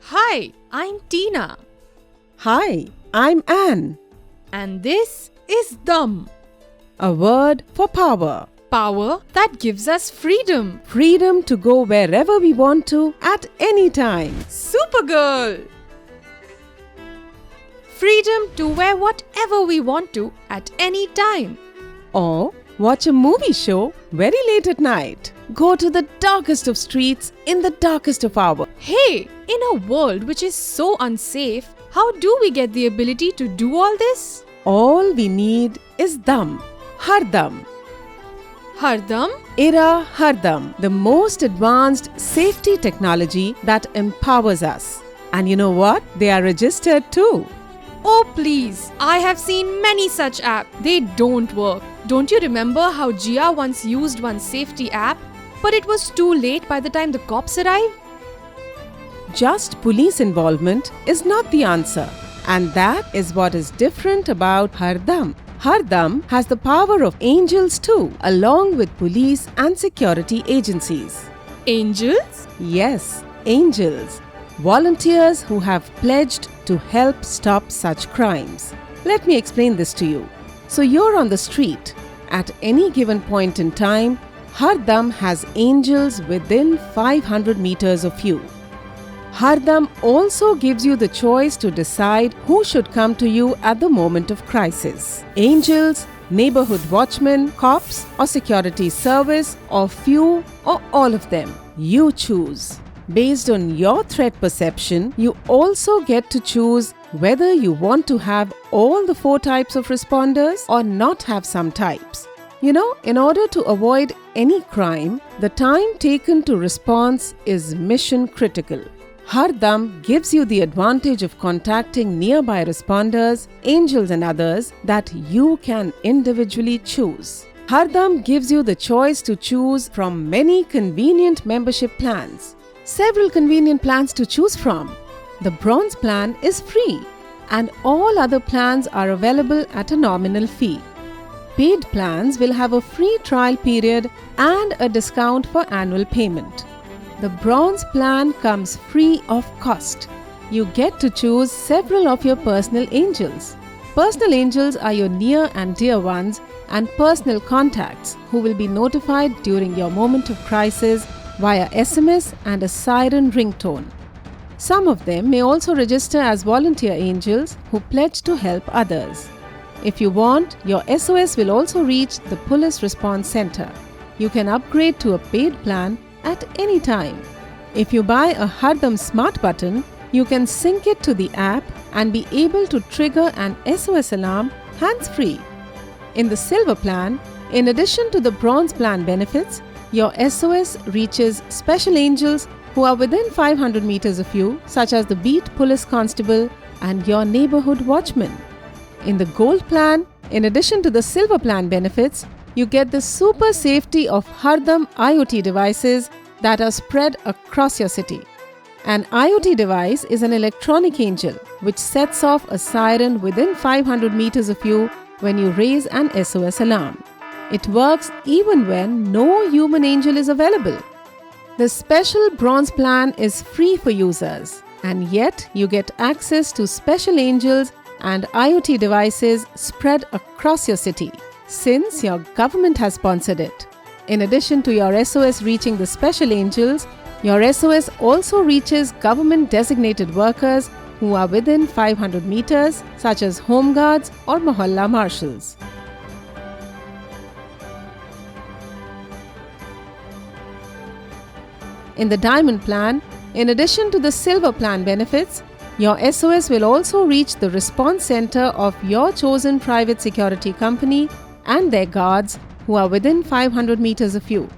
Hi, I'm Tina. Hi, I'm Anne. And this is Dum. A word for power. Power that gives us freedom. Freedom to go wherever we want to at any time. Supergirl! Freedom to wear whatever we want to at any time. Or watch a movie show very late at night. Go to the darkest of streets in the darkest of hours. Hey, in a world which is so unsafe, how do we get the ability to do all this? All we need is Dum. Hardam. Hardam? IRA Hardam, the most advanced safety technology that empowers us. And you know what? They are registered too. Oh please, I have seen many such apps. They don't work. Don't you remember how Jia once used one safety app, but it was too late by the time the cops arrived? Just police involvement is not the answer. And that is what is different about Hardam. Hardam has the power of angels too, along with police and security agencies. Angels? Yes, angels. Volunteers who have pledged to help stop such crimes. Let me explain this to you. So you're on the street. At any given point in time, Hardam has angels within 500 meters of you. Hardam also gives you the choice to decide who should come to you at the moment of crisis. Angels, neighborhood watchmen, cops or security service, or few or all of them. You choose. Based on your threat perception, you also get to choose whether you want to have all the 4 types of responders or not have some types. You know, in order to avoid any crime, the time taken to response is mission critical. Hardam gives you the advantage of contacting nearby responders, angels and others that you can individually choose. Hardam gives you the choice to choose from many convenient membership plans. Several convenient plans to choose from. The bronze plan is free and all other plans are available at a nominal fee. Paid plans will have a free trial period and a discount for annual payment. The bronze plan comes free of cost. You get to choose several of your personal angels. Personal angels are your near and dear ones and personal contacts who will be notified during your moment of crisis via SMS and a siren ringtone. Some of them may also register as volunteer angels who pledge to help others. If you want, your SOS will also reach the Police Response Center. You can upgrade to a paid plan at any time. If you buy a Hardam Smart Button, you can sync it to the app and be able to trigger an SOS alarm hands-free. In the Silver Plan, in addition to the Bronze Plan benefits, your SOS reaches special angels who are within 500 meters of you, such as the Beat Police Constable and your neighborhood watchman. In the Gold Plan, in addition to the Silver Plan benefits, you get the super safety of Hardam IoT devices that are spread across your city. An IoT device is an electronic angel which sets off a siren within 500 meters of you when you raise an SOS alarm. It works even when no human angel is available. The special Bronze Plan is free for users, and yet you get access to special angels and IoT devices spread across your city, since your government has sponsored it. In addition to your SOS reaching the special angels, your SOS also reaches government designated workers who are within 500 meters, such as home guards or mohalla marshals. In the Diamond Plan, in addition to the Silver Plan benefits, your SOS will also reach the response center of your chosen private security company and their guards who are within 500 meters of you.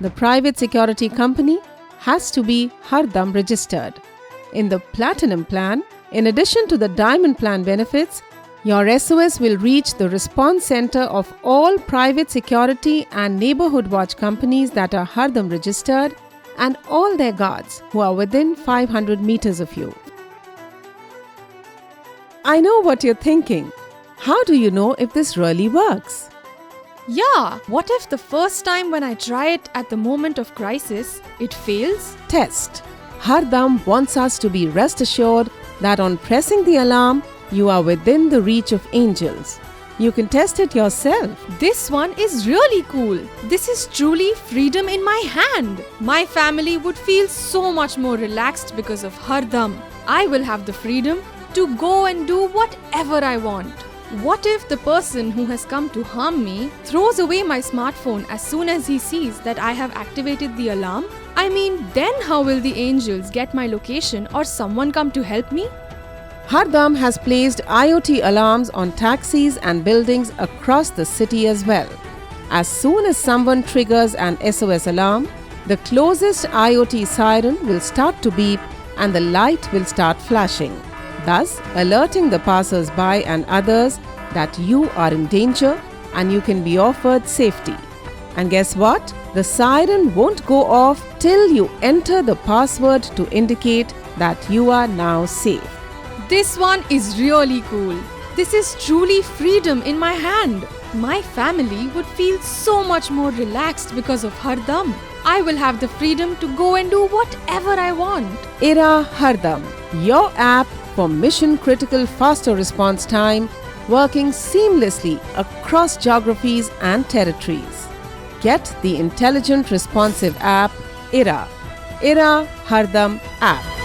The private security company has to be Hardam registered. In the Platinum Plan, in addition to the Diamond Plan benefits, your SOS will reach the response center of all private security and neighborhood watch companies that are Hardam registered and all their guards who are within 500 meters of you. I know what you're thinking. How do you know if this really works? Yeah, what if the first time when I try it at the moment of crisis, it fails? Test. Hardam wants us to be rest assured that on pressing the alarm, you are within the reach of angels. You can test it yourself. This one is really cool. This is truly freedom in my hand. My family would feel so much more relaxed because of Hardam. I will have the freedom to go and do whatever I want. What if the person who has come to harm me throws away my smartphone as soon as he sees that I have activated the alarm? I mean, then how will the angels get my location or someone come to help me? Hardam has placed IoT alarms on taxis and buildings across the city as well. As soon as someone triggers an SOS alarm, the closest IoT siren will start to beep and the light will start flashing, thus alerting the passers-by and others that you are in danger and you can be offered safety. And guess what? The siren won't go off till you enter the password to indicate that you are now safe. This one is really cool. This is truly freedom in my hand. My family would feel so much more relaxed because of Hardam. I will have the freedom to go and do whatever I want. IRA Hardam, your app for mission critical faster response time, working seamlessly across geographies and territories. Get the intelligent responsive app IRA Hardam app.